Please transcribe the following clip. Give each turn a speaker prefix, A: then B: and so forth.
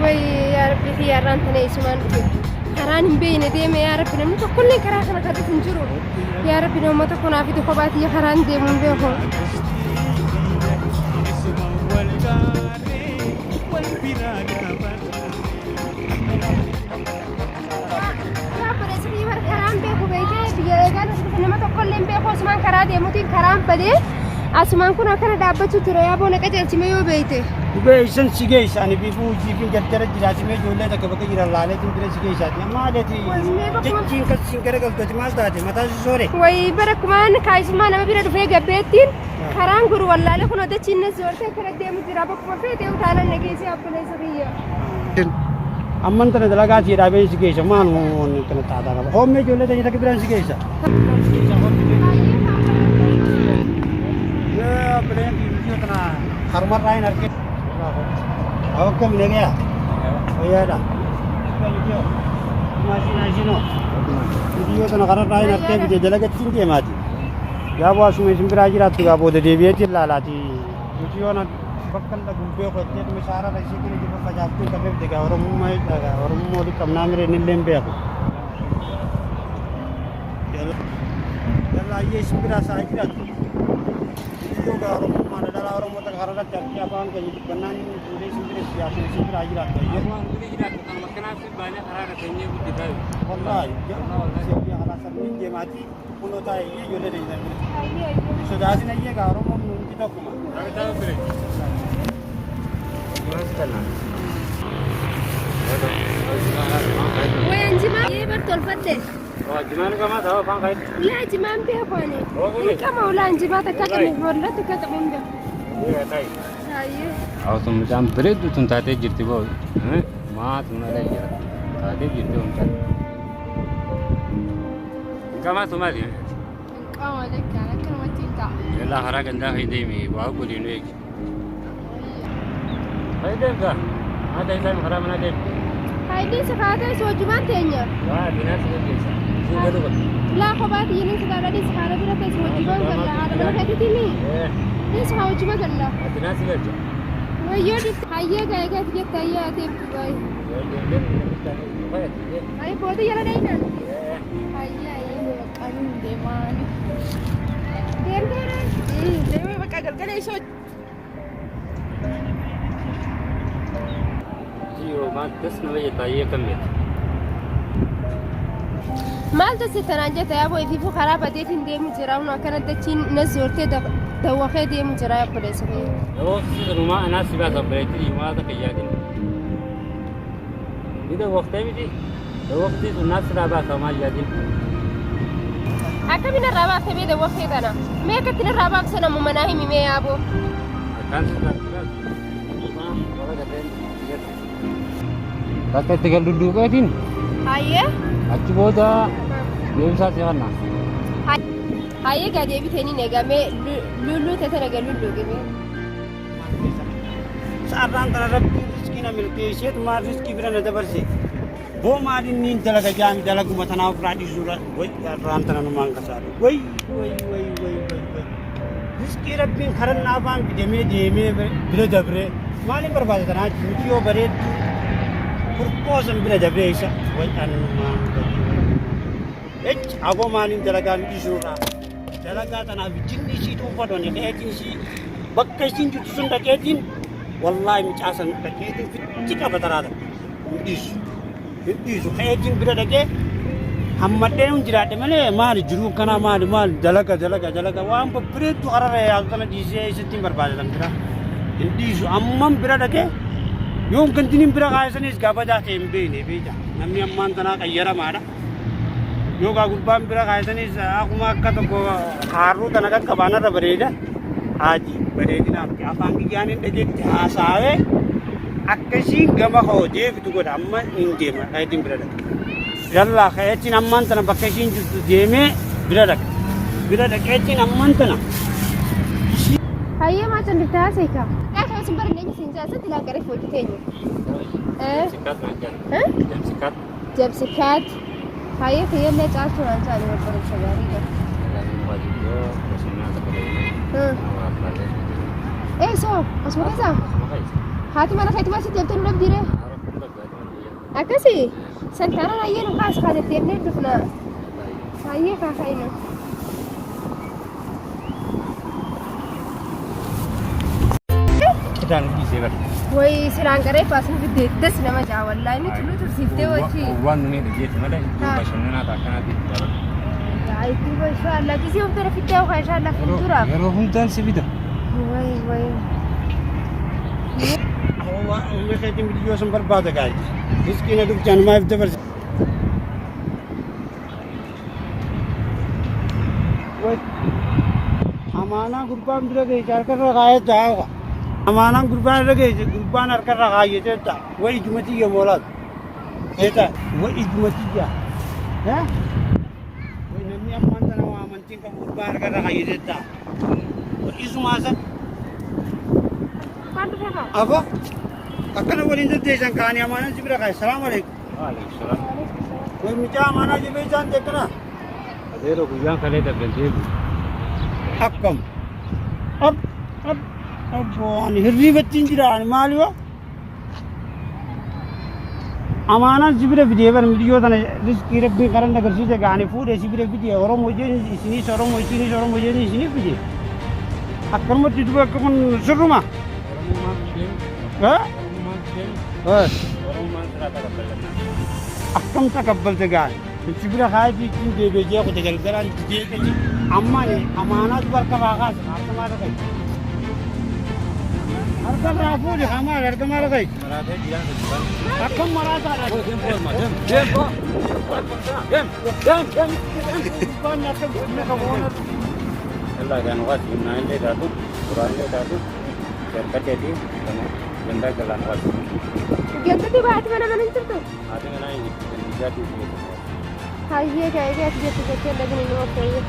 A: يا ربي في ياران تنا يسمان كران بين ديم يا ربي نمت كل كرا خنا كده تنجرو يا ربي نوم تكون في دخبات يا كران ديم من بيهم Asman karaa deemuutiin karaan badee asumaan kun akkana dhaabbachuu ture yaaboo naqa jalchimee yoo beeyte.
B: Beeysan si geessani biifuu jiifiin jarjara jiraatimee ijoollee takka bakka jiran laaleetiin bira si geessaati. Maaleeti jechiin kasiin gara galtooti maal taate mataa si soore.
A: Wayii bara kumaan kaayisummaa nama bira dhufee gabbeettiin karaan guru wallaalee kun odachiin na soortee akkana deemu jira bakkuma feetee utaalan nageessee abboleessa biyya.
B: Amman tana dalagaa si dhaabee si geessa maal moonni kana taataa qaba. Hoomee ijoollee tanya takka biraan si geessa. Beleen biifuu kana harmarraa hin argine. Akkam nagaya. Fayyaadha. Maashinaashinoo. Biyyoota kana kararraa hin argee bite dalagattiin deemaati. Yaaboo asuma isin biraa jiraattu gaa booda deebi'eetti ilaalaati. Biyyoona bakka gubbee qottee misaara ishee kana jiru facaaftuu qabee bite gaa Oromummaa jechuudha. Oromummaa walitti qabnaa mireen illee hin beeku. Yallaayyee isin biraa saa jiraattu. Juga Oromummaa adalah Oromoo tak harga cakap apa angkat jadi benar ini sudah sendiri biasa sendiri aja lah. Ya bukan sendiri aja kan makan sih banyak harga kayaknya begitu. Wallahi, siapa alasan ini dia mati pulau tay ini jual dari sana. Sudah sih nih ya Oromoo kita kuma. Kami tahu beri. Gimana sekarang? Wah anjima, ini bertolfat deh. Oh, gimana kamu tahu bang kait?
A: Iya, jimaan be apane? Ini kamu ulang jimaan tak kami boleh tu kata benda.
B: Iya, tahu.
A: Saya.
C: Aku macam berat tu tuntas aja jadi bawa, mat mana ada je, ada jadi tuntas. Kamu tu mana dia?
A: Kamu ada kan? Kamu mati tak?
C: Yalah harap anda hidup ni, bawa kulit ni. Hidup dah, ada yang harap mana ada?
A: Hidup sekarang so jimaan tehnya.
C: Wah, bina sekarang.
A: لا خبات يلين سكارة دي سكارة بيرة تسوي جبان كلا هذا ما كاتي تيني دي سكارة جبان كلا
C: أتنا سكارة
A: ويا دي هيا جاي جاي تيجي تيجي تيجي باي أي بودي يلا دينا هيا هيا أنا دمان دير دير دير بقى قال كده يسوي
C: جيو ما تسمع يتايي كمية
A: مالته ستناجت يا ابوي في خراب بديت ندي مجراون وكانت تشين نزورتي دوخه دي مجرا يا بوليس
C: هو سيدنا ما انا سبات بريتي ما ذاك يادين اذا وقت بيجي وقت الناس رابع كما يادين
A: اكمل الرابع تبي دوخه انا ما كنت الرابع سنه ممناهي مي يا ابو
C: كان Kakak tinggal duduk kan din?
A: Ayah.
C: Aci boda, dia bisa siapa?
A: Ayah gak dia bisa ni nega me lulu tete nega lulu gitu.
B: Sekarang terhadap rezeki nak milik siat, mar rezeki berada di bersih. Bo marin ni jalan jam jalan guma tanah beradi surat, woi ram tanah numang kasar. Woi. Rezeki Rabbi karan naban deme berada bre. Malim berbahasa tanah, video bered. Purposan bila jabre isa, waj anu mang. Aku manin dalagan isura. Dalaga tanah bijin di situ pada ni keetin si, bakkai sinju sunda keetin. Wallahi micasan keetin cika batarada. Isu keetin bila dake. Hammadde unjirade male mali juru kana mali dalaga. Wam bered tu arare altana dise setim berbadan kira. Isu ammam bila dake. Yung kantinim pira kaya sa nis gabada tembe ni beja. Nami amman tanah kayara mara. Yung kagulbam pira kaya sa nis aku makka to haru tanah kan kabana ra bereda. Haji beredi na apa angki gyanin de hasawe. Akkasi gama ho je bitu ko amma inde ma kaya tim pira. Yalla kaya tin amman tanah bakkasin ju jeme pira. Pira kaya tin amman tanah.
A: Ayah macam ditasika. Kalau sumber ni sinjasa tidak kerja full kitanya.
C: Sikat macam.
A: Jam sikat. Ayah kaya ni cakap orang cakap orang perlu cakap ni. So, asal mana sah? Hati mana kait masih jam tu belum dire. Akkasi santaaraan ayyee nu kaas kaalettee dhufna. Ayyee kaakayna.
C: Kita nuti sebar.
A: Way siraan qaree baasni fiddee das nama jaa wallaahi ni tullu tursiiftee wajji.
C: Waan nuti dhageessu malee bashannanaa akkanatti dabarra.
A: Ayitii way inshallah gisee humna fiddee waa inshallah fuuldura.
C: Yeroo hundaan si bita.
A: Way.
B: Umri keetiin bidiyyoo san barbaada gaa'e. Riskiina dubjaan maaf dabarse. Amaanaa gurbaan bira geesse harkarra kaayee taa'uudha. Amaanaan gurbaan irra geesse gurbaan harkarra kaayyatee ta'a. Way ijumatti yoo moolaatu. Eeta way ijumatti jaa. Way namni ammaan tana waa amantiin qabu gurbaan harkarra kaayyatee ta'a. Isumaa san.
A: Kan dhufe kaa?
B: Aba akkana waliin deddeebisan kaanii amaanaan si bira kaa'e. Salaamu alaikum.
C: Waalaikum salaam.
B: Way mucaa amaanaa jibee isaan teekkanaa.
C: Adeero guyyaan kalee dabbantee
B: Akkam. Abboo ani hirriibatti hin jiraan maaliwa? Amaanaan sibira fidee bara midiyyoo tana riskii rabbiin karan agarsiise gaanii fuudhee sibira fidee Oromoo jeen isinis Oromoo jeen isinii fidee. Akkanumatti duba akka kun sirruma. Akkam takabbalte gaanii. Sibira kaaybii ittiin deebi'ee jeequte galgalaan jeeqanii amma amaanaa dubarka baaqaas harka maal ta'e. Harka irraa fuudhi hamaal harka maal ta'e. Akkam maraasaadha. Gubbaan akka gubbina qabuun.
C: Yalla kan waas innaa illee taatu suuraa illee taatu sharkateetii gandaa galaan waas.
A: Gantatti baati mana mana hin jirtu?
C: Haati manaa hin jirtu.
A: Hayyee ka'ee ati jettu jettee dhagni nu of ta'e.